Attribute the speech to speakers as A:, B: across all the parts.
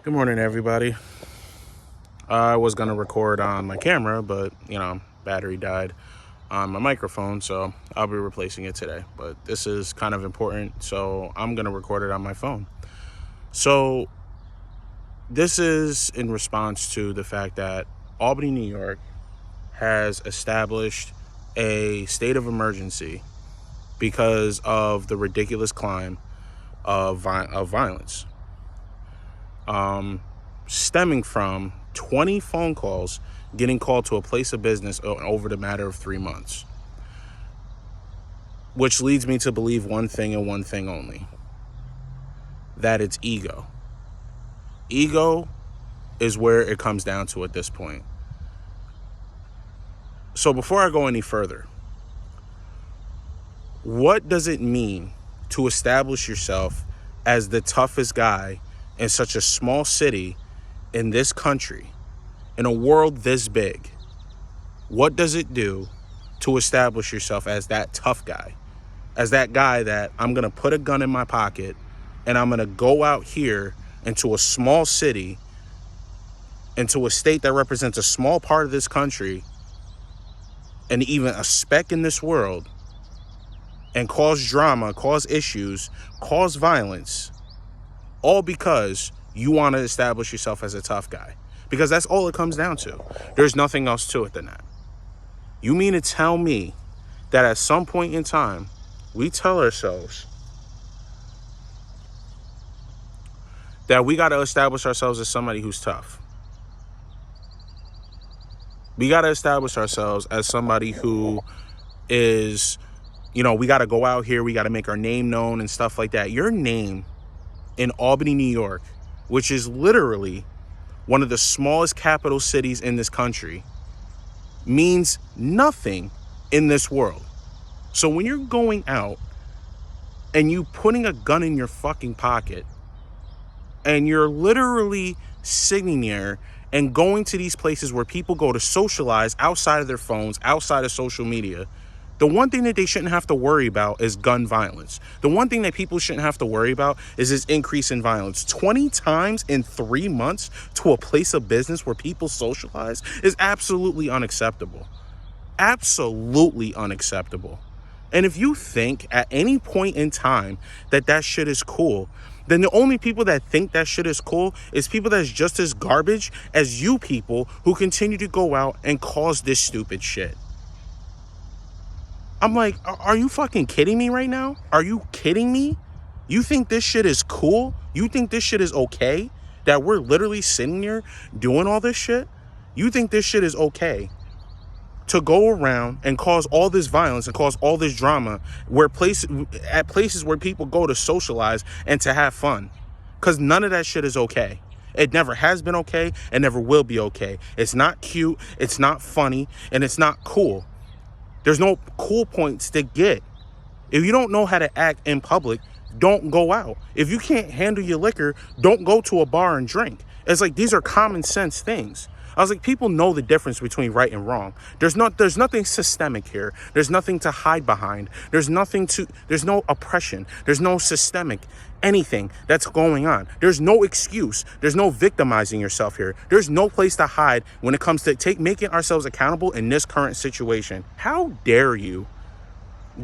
A: Good morning, everybody. I was going to record on my camera, but, battery died on my microphone, so I'll be replacing it today. But this is kind of important, so I'm going to record it on my phone. So this is in response to the fact that Albany, New York has established a state of emergency because of the ridiculous climb of violence. Stemming from 20 phone calls getting called to a place of business over the matter of 3 months. Which leads me to believe one thing and one thing only. That it's ego. Ego is where it comes down to at this point. So before I go any further, what does it mean to establish yourself as the toughest guy in such a small city in this country, in a world this big? What does it do to establish yourself as that tough guy? As that guy that I'm going to put a gun in my pocket and I'm going to go out here into a small city, into a state that represents a small part of this country and even a speck in this world, and cause drama, cause issues, cause violence, all because you want to establish yourself as a tough guy. Because that's all it comes down to. There's nothing else to it than that. You mean to tell me that at some point in time, we tell ourselves that we got to establish ourselves as somebody who's tough? We got to establish ourselves as somebody who is, we got to go out here, we got to make our name known and stuff like that. Your name in Albany, New York, which is literally one of the smallest capital cities in this country, means nothing in this world. So when you're going out and you putting a gun in your fucking pocket and you're literally sitting there and going to these places where people go to socialize outside of their phones, outside of social media, the one thing that they shouldn't have to worry about is gun violence. The one thing that people shouldn't have to worry about is this increase in violence. 20 times in 3 months to a place of business where people socialize is absolutely unacceptable. Absolutely unacceptable. And if you think at any point in time that that shit is cool, then the only people that think that shit is cool is people that's just as garbage as you people who continue to go out and cause this stupid shit. I'm like, are you fucking kidding me right now? Are you kidding me? You think this shit is cool? You think this shit is okay? That we're literally sitting here doing all this shit? You think this shit is okay to go around and cause all this violence and cause all this drama at places where people go to socialize and to have fun? Because none of that shit is okay. It never has been okay and never will be okay. It's not cute, it's not funny, and it's not cool. There's no cool points to get. If you don't know how to act in public, don't go out. If you can't handle your liquor, don't go to a bar and drink. It's like, these are common sense things. I was like, people know the difference between right and wrong. There's nothing systemic here. There's nothing to hide behind. There's no oppression. There's no systemic anything that's going on. There's no excuse. There's no victimizing yourself here. There's no place to hide when it comes to making ourselves accountable in this current situation. How dare you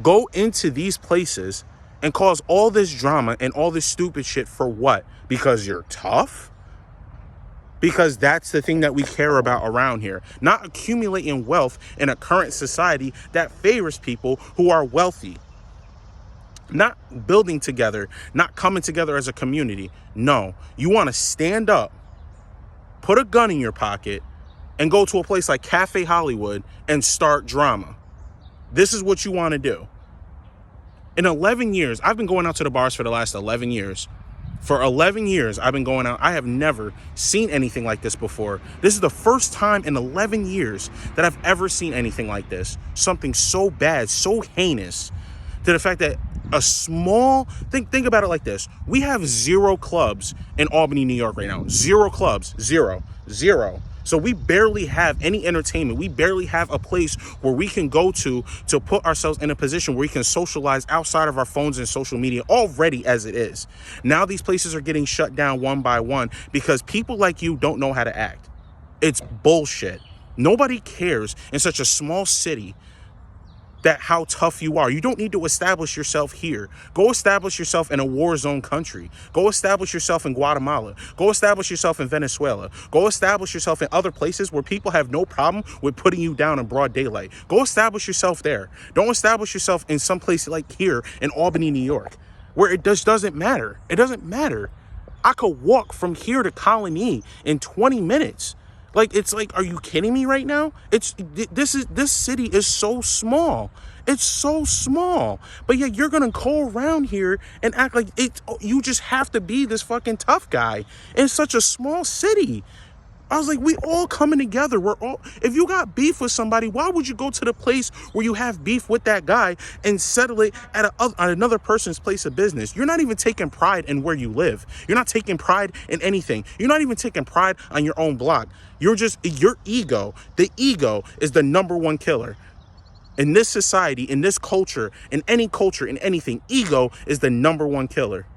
A: go into these places and cause all this drama and all this stupid shit for what? Because you're tough? Because that's the thing that we care about around here. Not accumulating wealth in a current society that favors people who are wealthy. Not building together, not coming together as a community. No, you want to stand up, put a gun in your pocket, and go to a place like Cafe Hollywood and start drama. This is what you want to do. In 11 years, I've been going out to the bars for the last 11 years. For 11 years, I've been going out. I have never seen anything like this before. This is the first time in 11 years that I've ever seen anything like this. Something so bad, so heinous, to the fact that think about it like this. We have 0 clubs in Albany, New York right now. 0 clubs. Zero. So we barely have any entertainment. We barely have a place where we can go to put ourselves in a position where we can socialize outside of our phones and social media already as it is. Now these places are getting shut down one by one because people like you don't know how to act. It's bullshit. Nobody cares in such a small city that how tough you are. You don't need to establish yourself here. Go establish yourself in a war zone country. Go establish yourself in Guatemala. Go establish yourself in Venezuela. Go establish yourself in other places where people have no problem with putting you down in broad daylight. Go establish yourself there. Don't establish yourself in some place like here in Albany, New York, where it just doesn't matter. It doesn't matter. I could walk from here to Colony in 20 minutes. Like, it's like, are you kidding me right now? This city is so small. It's so small. But yet you're going to go around here and act like you just have to be this fucking tough guy in such a small city. I was like, we all coming together. If you got beef with somebody, why would you go to the place where you have beef with that guy and settle it at another person's place of business? You're not even taking pride in where you live. You're not taking pride in anything. You're not even taking pride on your own block. Your ego. The ego is the number one killer. In this society, in this culture, in any culture, in anything, ego is the number one killer.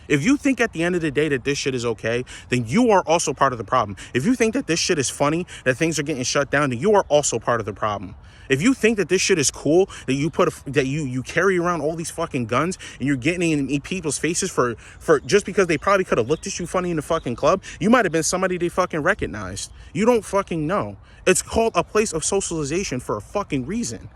A: If you think at the end of the day that this shit is okay, then you are also part of the problem. If you think that this shit is funny, that things are getting shut down, then you are also part of the problem. If you think that this shit is cool, that you carry around all these fucking guns and you're getting in people's faces for just because they probably could have looked at you funny in the fucking club, you might have been somebody they fucking recognized. You don't fucking know. It's called a place of socialization for a fucking reason.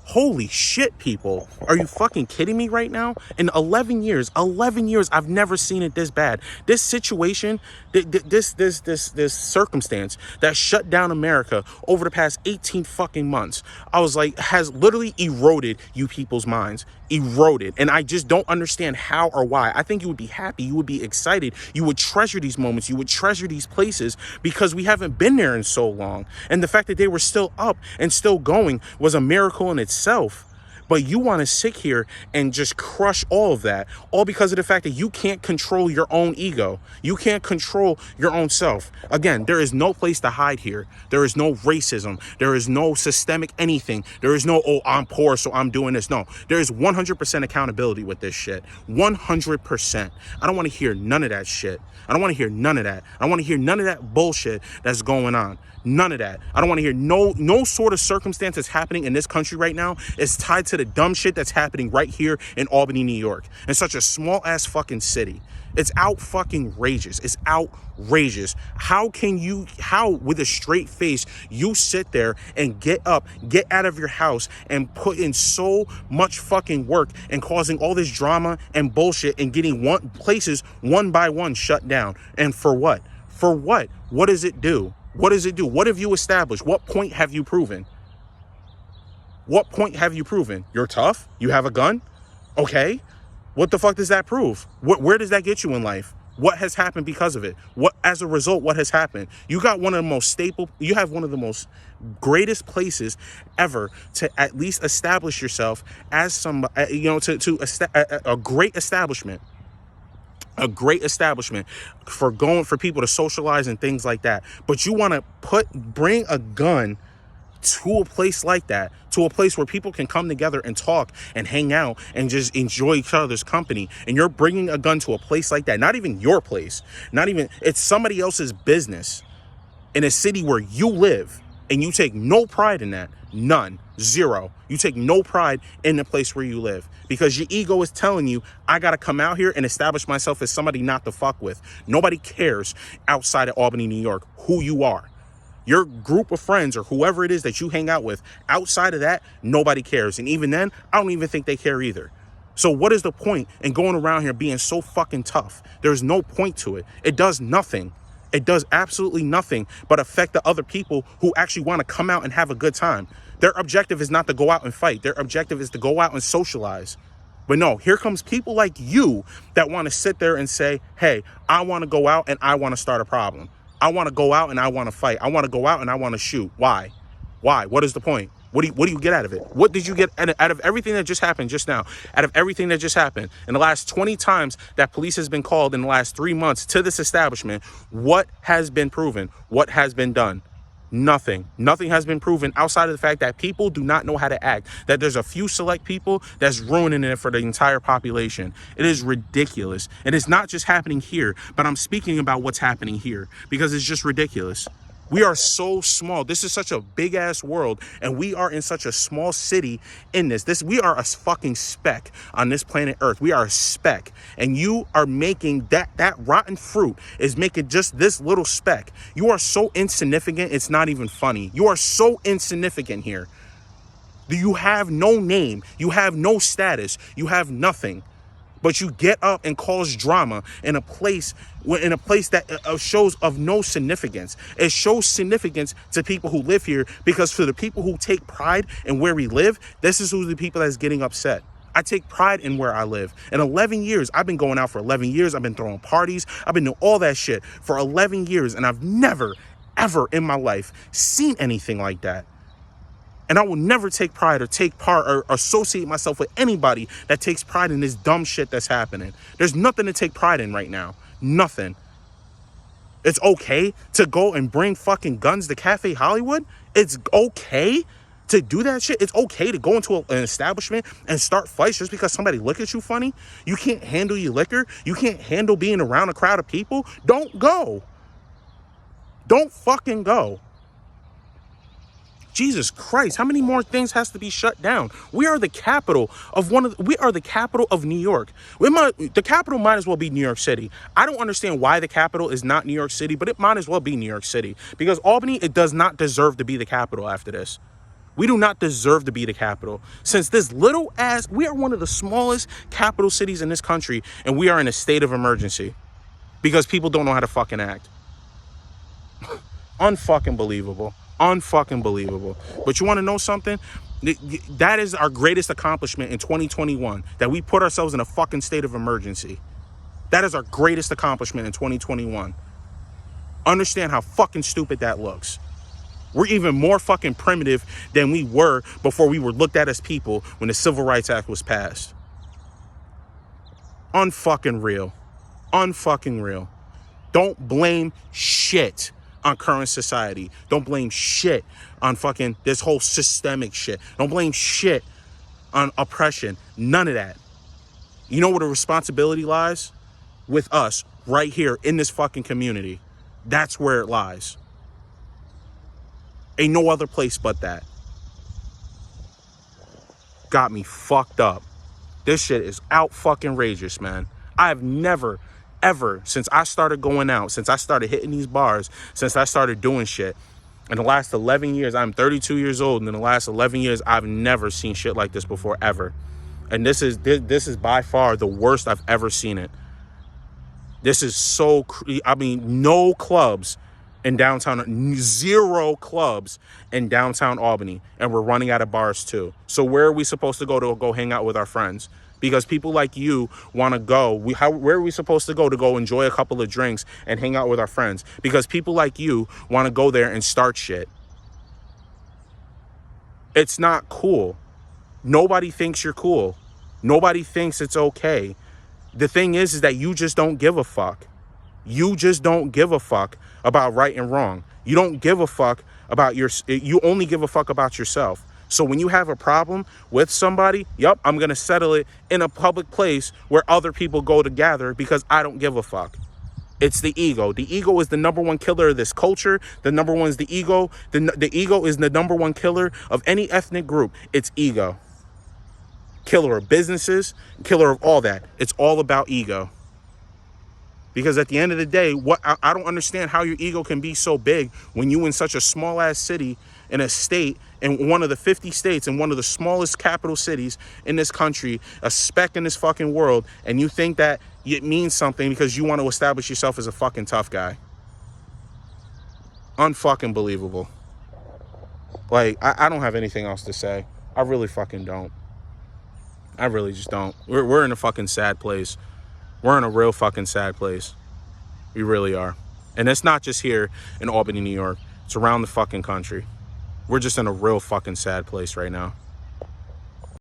A: Holy shit, people. Are you fucking kidding me right now? In 11 years, I've never seen it this bad. This situation, this circumstance that shut down America over the past 18 fucking months, I was like, has literally eroded you people's minds. Eroded. And I just don't understand how or why. I think you would be happy. You would be excited. You would treasure these moments. You would treasure these places because we haven't been there in so long. And the fact that they were still up and still going was a miracle in itself. But you want to sit here and just crush all of that, all because of the fact that you can't control your own ego. You can't control your own self. Again, there is no place to hide here. There is no racism. There is no systemic anything. There is no, oh, I'm poor, so I'm doing this. No, there is 100% accountability with this shit. 100%. I don't want to hear none of that shit. I don't want to hear none of that. I don't want to hear none of that bullshit that's going on. None of that. I don't want to hear no sort of circumstance that's happening in this country right now is tied to the dumb shit that's happening right here in Albany, New York. In such a small ass fucking city. It's out fucking outrageous. It's outrageous. How with a straight face you sit there and get up, get out of your house and put in so much fucking work and causing all this drama and bullshit and getting places one by one shut down. And for what? For what? What does it do? What does it do? What have you established? What point have you proven? What point have you proven? You're tough? You have a gun? Okay. What the fuck does that prove? Where does that get you in life? What has happened because of it? As a result, what has happened? You got one of the most you have one of the most greatest places ever to at least establish yourself as some, a great establishment. A great establishment for people to socialize and things like that. But you want to bring a gun to a place like that, to a place where people can come together and talk and hang out and just enjoy each other's company. And you're bringing a gun to a place like that, not even your place, it's somebody else's business in a city where you live, and you take no pride in that. None. Zero. You take no pride in the place where you live because your ego is telling you, I got to come out here and establish myself as somebody not to fuck with. Nobody cares outside of Albany, New York, who you are. Your group of friends or whoever it is that you hang out with, outside of that, nobody cares. And even then, I don't even think they care either. So what is the point in going around here being so fucking tough? There's no point to it. It does nothing. It does absolutely nothing but affect the other people who actually want to come out and have a good time. Their objective is not to go out and fight. Their objective is to go out and socialize. But no, here comes people like you that want to sit there and say, hey, I want to go out and I want to start a problem. I want to go out and I want to fight. I want to go out and I want to shoot. Why? Why? What is the point? What do you get out of it? What did you get out of everything that just happened just now? Out of everything that just happened in the last 20 times that police has been called in the last 3 months to this establishment, what has been proven? What has been done? Nothing. Nothing has been proven outside of the fact that people do not know how to act, that there's a few select people that's ruining it for the entire population. It is ridiculous. And it's not just happening here, but I'm speaking about what's happening here because it's just ridiculous. We are so small. This is such a big ass world, and we are in such a small city in this. We are a fucking speck on this planet Earth. We are a speck, and you are making that rotten fruit is making just this little speck. You are so insignificant. It's not even funny. You are so insignificant here. You have no name. You have no status. You have nothing. But you get up and cause drama in a place that shows of no significance. It shows significance to people who live here, because for the people who take pride in where we live, this is who the people that's getting upset. I take pride in where I live. In 11 years, I've been going out for 11 years. I've been throwing parties. I've been doing all that shit for 11 years. And I've never, ever in my life seen anything like that. And I will never take pride or take part or associate myself with anybody that takes pride in this dumb shit that's happening. There's nothing to take pride in right now. Nothing. It's okay to go and bring fucking guns to Cafe Hollywood. It's okay to do that shit. It's okay to go into an establishment and start fights just because somebody look at you funny. You can't handle your liquor. You can't handle being around a crowd of people. Don't go. Don't fucking go. Jesus Christ, how many more things has to be shut down? We are the capital of New York. The capital might as well be New York City. I don't understand why the capital is not New York City, but it might as well be New York City, because Albany, it does not deserve to be the capital after this. We do not deserve to be the capital. Since this little ass, we are one of the smallest capital cities in this country, and we are in a state of emergency because people don't know how to fucking act. Unfucking believable. Unfucking believable. But you want to know something? That is our greatest accomplishment in 2021, that we put ourselves in a fucking state of emergency. That is our greatest accomplishment in 2021. Understand how fucking stupid that looks. We're even more fucking primitive than we were before we were looked at as people when the Civil Rights Act was passed. Unfucking real. Unfucking real. Don't blame shit on current society. Don't blame shit on fucking this whole systemic shit. Don't blame shit on oppression. None of that. You know where the responsibility lies? With us, right here in this fucking community. That's where it lies. Ain't no other place but that. Got me fucked up. This shit is out fucking rageous, man. I have never, ever, since I started going out, since I started hitting these bars, since I started doing shit, in the last 11 years, I'm 32 years old, and in the last 11 years, I've never seen shit like this before, ever. And this is by far the worst I've ever seen it. This is so, no clubs in downtown, 0 clubs in downtown Albany, and we're running out of bars too. So where are we supposed to go hang out with our friends? Because people like you want to go. Where are we supposed to go enjoy a couple of drinks and hang out with our friends? Because people like you want to go there and start shit. It's not cool. Nobody thinks you're cool. Nobody thinks it's okay. The thing is that you just don't give a fuck. You just don't give a fuck about right and wrong. You don't give a fuck about you only give a fuck about yourself. So when you have a problem with somebody, I'm going to settle it in a public place where other people go to gather because I don't give a fuck. It's the ego. The ego is the number one killer of this culture. The number one is the ego. The ego is the number one killer of any ethnic group. It's ego. Killer of businesses, killer of all that. It's all about ego. Because at the end of the day, I don't understand how your ego can be so big when you in such a small ass city in a state, in one of the 50 states, in one of the smallest capital cities in this country, a speck in this fucking world, and you think that it means something because you want to establish yourself as a fucking tough guy. Unfucking believable. Like, I don't have anything else to say. I really fucking don't. I really just don't. We're in a fucking sad place. We're in a real fucking sad place. We really are. And it's not just here in Albany, New York. It's around the fucking country. We're just in a real fucking sad place right now.